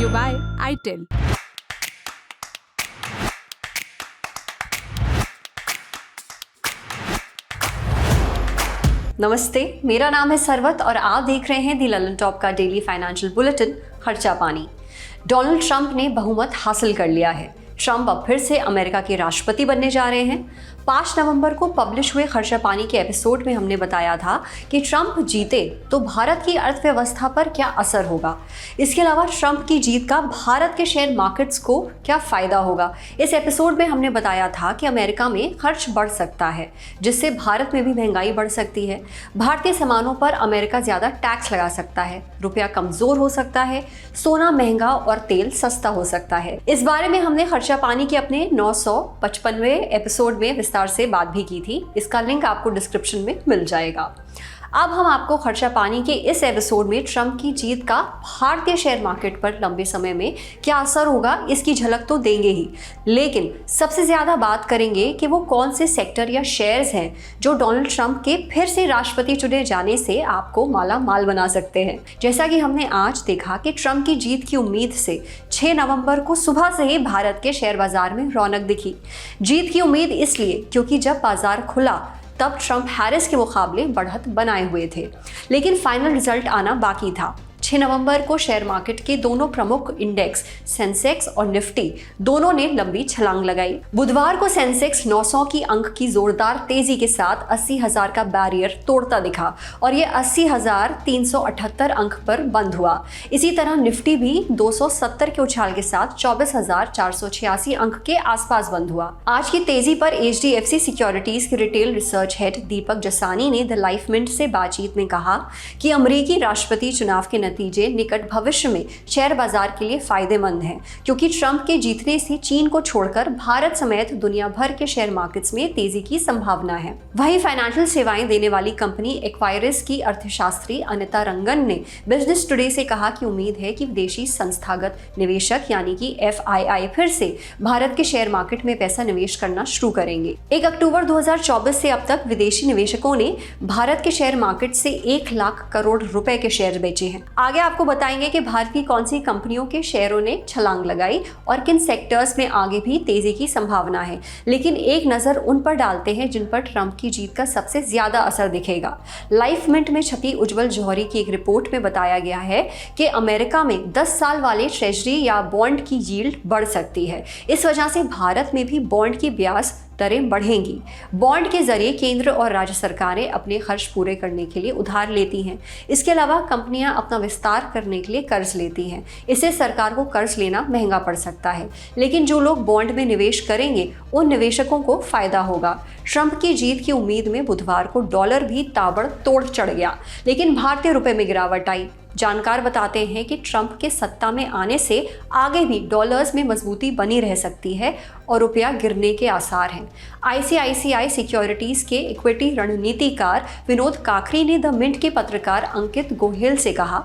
you by ITEL. नमस्ते, मेरा नाम है सरवत और आप देख रहे हैं दी ललन टॉप का डेली फाइनेंशियल बुलेटिन खर्चा पानी। डोनाल्ड ट्रंप ने बहुमत हासिल कर लिया है। ट्रंप अब फिर से अमेरिका के राष्ट्रपति बनने जा रहे हैं। 5 नवंबर को पब्लिश हुए खर्चा पानी के एपिसोड में हमने बताया था कि ट्रंप जीते तो भारत की अर्थव्यवस्था पर क्या असर होगा। इसके अलावा ट्रंप की जीत का भारत के शेयर मार्केट्स को क्या फायदा होगा। इस एपिसोड में हमने बताया था कि अमेरिका में खर्च बढ़ सकता है, जिससे भारत में भी महंगाई बढ़ सकती है। भारतीय सामानों पर अमेरिका ज्यादा टैक्स लगा सकता है, रुपया कमजोर हो सकता है, सोना महंगा और तेल सस्ता हो सकता है। इस बारे में हमने खर्चा पानी के अपने 955वें एपिसोड में विस्तार से बात भी की थी। इसका लिंक आपको डिस्क्रिप्शन में मिल जाएगा। अब हम आपको खर्चा पानी के इस एपिसोड में ट्रंप की जीत का भारतीय शेयर मार्केट पर लंबे समय में क्या असर होगा इसकी झलक तो देंगे ही, लेकिन सबसे ज्यादा बात करेंगे कि वो कौन से सेक्टर या शेयर्स हैं जो डोनाल्ड ट्रंप के फिर से राष्ट्रपति चुने जाने से आपको माला माल बना सकते हैं। जैसा कि हमने आज देखा कि ट्रंप की जीत की उम्मीद से 6 नवंबर को सुबह से ही भारत के शेयर बाजार में रौनक दिखी। जीत की उम्मीद इसलिए क्योंकि जब बाजार खुला तब ट्रंप हैरिस के मुकाबले बढ़त बनाए हुए थे, लेकिन फाइनल रिजल्ट आना बाकी था। 6 नवंबर को शेयर मार्केट के दोनों प्रमुख इंडेक्स सेंसेक्स और निफ्टी दोनों ने लंबी छलांग लगाई। बुधवार को सेंसेक्स 900 की अंक की जोरदार तेजी के साथ 80,000 का बैरियर तोड़ता दिखा और ये 80,378 अंक पर बंद हुआ। इसी तरह निफ्टी भी 270 के उछाल के साथ 24,486 अंक के आसपास बंद हुआ। आज की तेजी पर HDFC सिक्योरिटीज के रिटेल रिसर्च हेड दीपक जसानी ने द लाइफ मिंट से बातचीत में कहा कि अमेरिकी राष्ट्रपति चुनाव के नतीजे निकट भविष्य में शेयर बाजार के लिए फायदेमंद हैं, क्योंकि ट्रंप के जीतने से चीन को छोड़कर भारत समेत दुनिया भर के शेयर मार्केट्स में तेजी की संभावना है। वहीं फाइनेंशियल सेवाएं देने वाली कंपनी एक्वायरिस की अर्थशास्त्री अनिता रंगन ने बिजनेस टुडे से कहा कि उम्मीद है कि विदेशी संस्थागत निवेशक यानी कि FII फिर से भारत के शेयर मार्केट में पैसा निवेश करना शुरू करेंगे। 1 अक्टूबर 2024 से अब तक विदेशी निवेशकों ने भारत के शेयर मार्केट से 1 लाख करोड़ रुपए के शेयर बेचे हैं। आगे आपको बताएंगे कि भारत की कौन सी कंपनियों के शेयरों ने छलांग लगाई और किन सेक्टर्स में आगे भी तेजी की संभावना है, लेकिन एक नजर उन पर डालते हैं जिन पर ट्रंप की जीत का सबसे ज्यादा असर दिखेगा। लाइफ मिंट में छपी उज्जवल जौहरी की एक रिपोर्ट में बताया गया है कि अमेरिका में 10 साल वाले ट्रेजरी या बॉन्ड की यील्ड बढ़ सकती है। इस वजह से भारत में भी बॉन्ड की ब्याज दरें बढ़ेंगी। बॉन्ड के जरिए केंद्र और राज्य सरकारें अपने खर्च पूरे करने के लिए उधार लेती हैं। इसके अलावा कंपनियां अपना विस्तार करने के लिए कर्ज लेती हैं। इससे सरकार को कर्ज लेना महंगा पड़ सकता है, लेकिन जो लोग बॉन्ड में निवेश करेंगे उन निवेशकों को फायदा होगा। ट्रंप की जीत की उम्मीद में बुधवार को डॉलर भी ताबड़तोड़ चढ़ गया, लेकिन भारतीय रुपए में गिरावट आई। जानकार बताते हैं कि ट्रंप के सत्ता में आने से आगे भी डॉलर्स में मजबूती बनी रह सकती है और रुपया गिरने के आसार हैं। ICICI सिक्योरिटीज के इक्विटी रणनीतिकार विनोद काकरी ने द मिंट के पत्रकार अंकित गोहेल से कहा,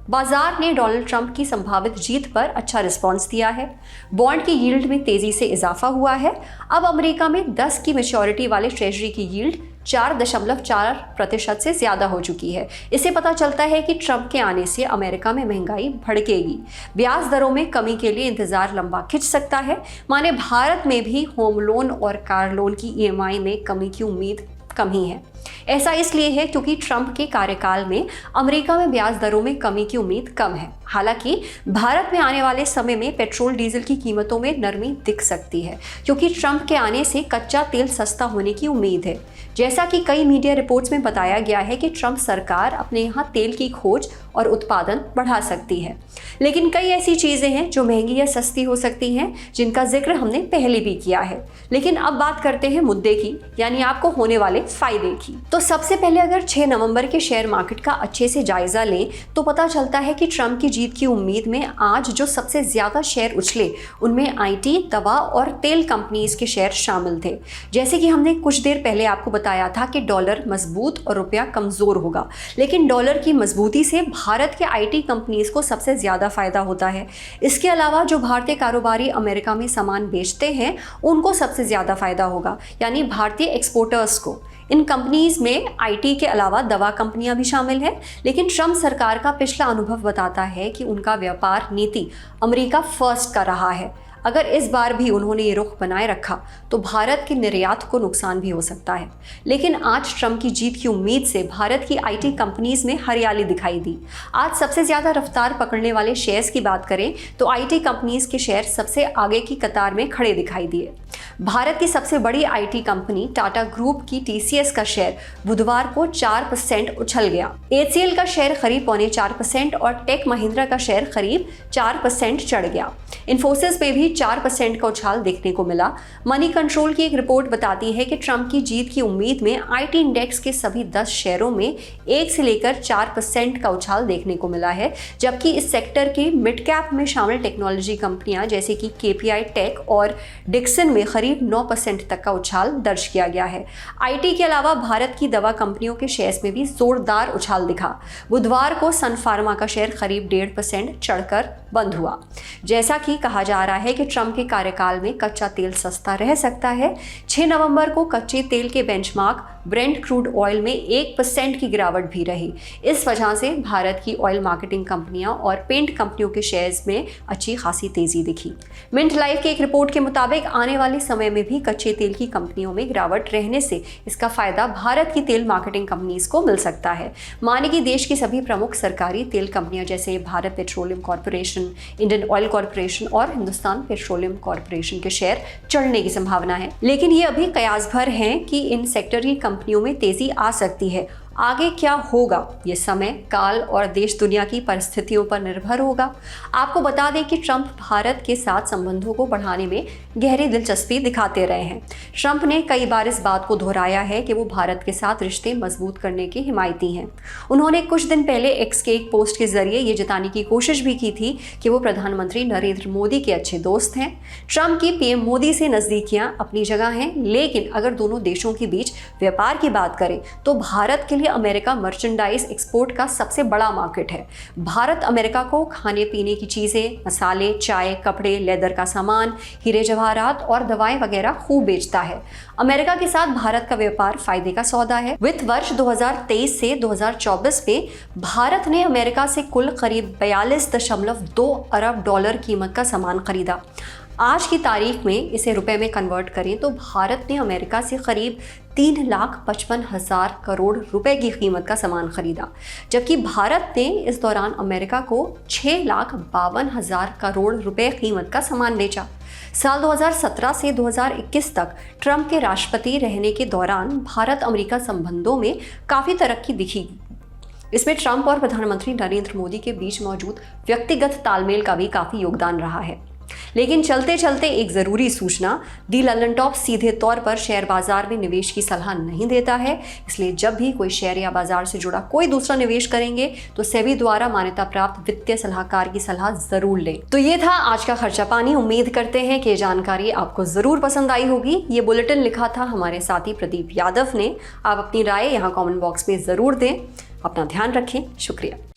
बाजार ने डोनाल्ड ट्रंप की संभावित जीत पर अच्छा रिस्पांस दिया है। बॉन्ड की यील्ड में तेजी से इजाफा हुआ है। अब अमेरिका में 10 की मैच्योरिटी वाले ट्रेजरी की यील्ड 4.4% से ज्यादा हो चुकी है। इससे पता चलता है कि ट्रंप के आने से अमेरिका में महंगाई भड़केगी। ब्याज दरों में कमी के लिए इंतजार लंबा खिंच सकता है। माने भारत में भी होम लोन और कार लोन की EMI में कमी की उम्मीद कम ही है। ऐसा इसलिए है क्योंकि ट्रंप के कार्यकाल में अमेरिका में ब्याज दरों में कमी की उम्मीद कम है। हालांकि भारत में आने वाले समय में पेट्रोल डीजल की कीमतों में नरमी दिख सकती है, क्योंकि ट्रंप के आने से कच्चा तेल सस्ता होने की उम्मीद है। जैसा कि कई मीडिया रिपोर्ट्स में बताया गया है कि ट्रंप सरकार अपने यहाँ तेल की खोज और उत्पादन बढ़ा सकती है, लेकिन कई ऐसी चीजें हैं जो महंगी या सस्ती हो सकती हैं, जिनका जिक्र हमने पहले भी किया है। लेकिन अब बात करते हैं मुद्दे की, यानी आपको होने वाले फायदे की। तो सबसे पहले अगर 6 नवंबर के शेयर मार्केट का अच्छे से जायजा लें तो पता चलता है कि ट्रंप की जीत की उम्मीद में आज जो सबसे ज्यादा शेयर उछले उनमें IT, दवा और तेल कंपनीज के शेयर शामिल थे। जैसे कि हमने कुछ देर पहले आपको बताया था कि डॉलर मजबूत और रुपया कमजोर होगा, लेकिन डॉलर की मजबूती से भारत के IT कंपनीज को सबसे ज्यादा फायदा होता है। इसके अलावा जो भारतीय कारोबारी अमेरिका में सामान बेचते हैं उनको सबसे ज्यादा फायदा होगा, यानी भारतीय एक्सपोर्टर्स को। इन कंपनीज में आईटी के अलावा दवा कंपनियां भी शामिल हैं, लेकिन ट्रंप सरकार का पिछला अनुभव बताता है कि उनका व्यापार नीति अमेरिका फर्स्ट का रहा है। अगर इस बार भी उन्होंने ये रुख बनाए रखा तो भारत के निर्यात को नुकसान भी हो सकता है। लेकिन आज ट्रंप की जीत की उम्मीद से भारत की आईटी कंपनीज में हरियाली दिखाई दी। आज सबसे ज़्यादा रफ्तार पकड़ने वाले शेयर्स की बात करें तो आईटी कंपनीज के शेयर सबसे आगे की कतार में खड़े दिखाई दिए। भारत की सबसे बड़ी आईटी कंपनी टाटा ग्रुप की टीसीएस का शेयर बुधवार को 4% उछल गया। एचसीएल का शेयर करीब 4.25% और टेक महिंद्रा का शेयर करीब 4% चढ़ गया। इन्फोसिस में भी 4% का उछाल देखने को मिला। मनी कंट्रोल की एक रिपोर्ट बताती है कि ट्रंप की जीत की उम्मीद में आईटी इंडेक्स के सभी 10 शेयरों में 1 से लेकर 4% का उछाल देखने को मिला है, जबकि इस सेक्टर के मिड कैप में शामिल टेक्नोलॉजी कंपनियां जैसे कि केपीआई टेक और डिक्सन में करीब 9% तक का उछाल दर्ज किया गया है। आईटी के अलावा भारत की दवा कंपनियों के शेयर्स में भी जोरदार उछाल दिखा। बुधवार को सन फार्मा का शेयर करीब 1.5% चढ़कर बंद हुआ। जैसा कि कहा जा रहा है कि ट्रंप के कार्यकाल में कच्चा तेल सस्ता रह सकता है। 6 नवंबर को कच्चे तेल के बेंचमार्क ब्रेंट क्रूड ऑयल में 1% की गिरावट भी रही। इस वजह से भारत की ऑयल मार्केटिंग कंपनियां और पेंट कंपनियों के शेयर्स में अच्छी खासी तेजी दिखी। मिंट लाइफ की एक रिपोर्ट के मुताबिक आने वाले समय में भी कच्चे तेल की कंपनियों में गिरावट रहने से इसका फायदा भारत की तेल मार्केटिंग कंपनीज को मिल सकता है। माने कि देश की सभी प्रमुख सरकारी तेल कंपनियां जैसे Bharat petroleum corporation, Indian oil corporation और हिंदुस्तान पेट्रोलियम कॉर्पोरेशन के शेयर चढ़ने की संभावना है। लेकिन ये अभी कयास भर हैं कि इन सेक्टर की कंपनियों में तेजी आ सकती है। आगे क्या होगा ये समय, काल और देश दुनिया की परिस्थितियों पर निर्भर होगा। आपको बता दें कि ट्रंप भारत के साथ संबंधों को बढ़ाने में गहरी दिलचस्पी दिखाते रहे हैं। ट्रंप ने कई बार इस बात को दोहराया है कि वो भारत के साथ रिश्ते मजबूत करने के हिमायती हैं। उन्होंने कुछ दिन पहले एक्स के एक पोस्ट के जरिए ये जताने की कोशिश भी की थी कि वो प्रधानमंत्री नरेंद्र मोदी के अच्छे दोस्त हैं। ट्रंप की पीएम मोदी से नज़दीकियां अपनी जगह हैं, लेकिन अगर दोनों देशों के बीच व्यापार की बात करें तो भारत के लिए अमेरिका मर्चेंडाइज एक्सपोर्ट का सबसे बड़ा मार्केट है। भारत अमेरिका को खाने पीने की चीजें, मसाले, चाय, कपड़े, लेदर का सामान, हीरे जवाहरात और दवाएं वगैरह खूब बेचता है। अमेरिका के साथ भारत का व्यापार फायदे का सौदा है। वित्त वर्ष 2023 से 2024 में भारत ने अमेरिका से कुल करीब 42.2 अरब डॉलर कीमत का सामान खरीदा। आज की तारीख में इसे रुपए में कन्वर्ट करें तो भारत ने अमेरिका से करीब 3,55,000 करोड़ रुपए की कीमत का सामान खरीदा, जबकि भारत ने इस दौरान अमेरिका को 6,52,000 करोड़ रुपए कीमत का सामान बेचा। साल 2017 से 2021 तक ट्रंप के राष्ट्रपति रहने के दौरान भारत अमेरिका संबंधों में काफ़ी तरक्की दिखी। इसमें ट्रंप और प्रधानमंत्री नरेंद्र मोदी के बीच मौजूद व्यक्तिगत तालमेल का भी काफ़ी योगदान रहा है। लेकिन चलते चलते एक ज़रूरी सूचना, दी लंदन टॉप सीधे तौर पर शेयर बाजार में निवेश की सलाह नहीं देता है, इसलिए जब भी कोई शेयर या बाजार से जुड़ा कोई दूसरा निवेश करेंगे तो सेबी द्वारा मान्यता प्राप्त वित्तीय सलाहकार की सलाह जरूर लें। तो ये था आज का खर्चा पानी। उम्मीद करते हैं कि ये जानकारी आपको ज़रूर पसंद आई होगी। ये बुलेटिन लिखा था हमारे साथी प्रदीप यादव ने। आप अपनी राय यहाँ कॉमेंट बॉक्स में ज़रूर दें। अपना ध्यान रखें। शुक्रिया।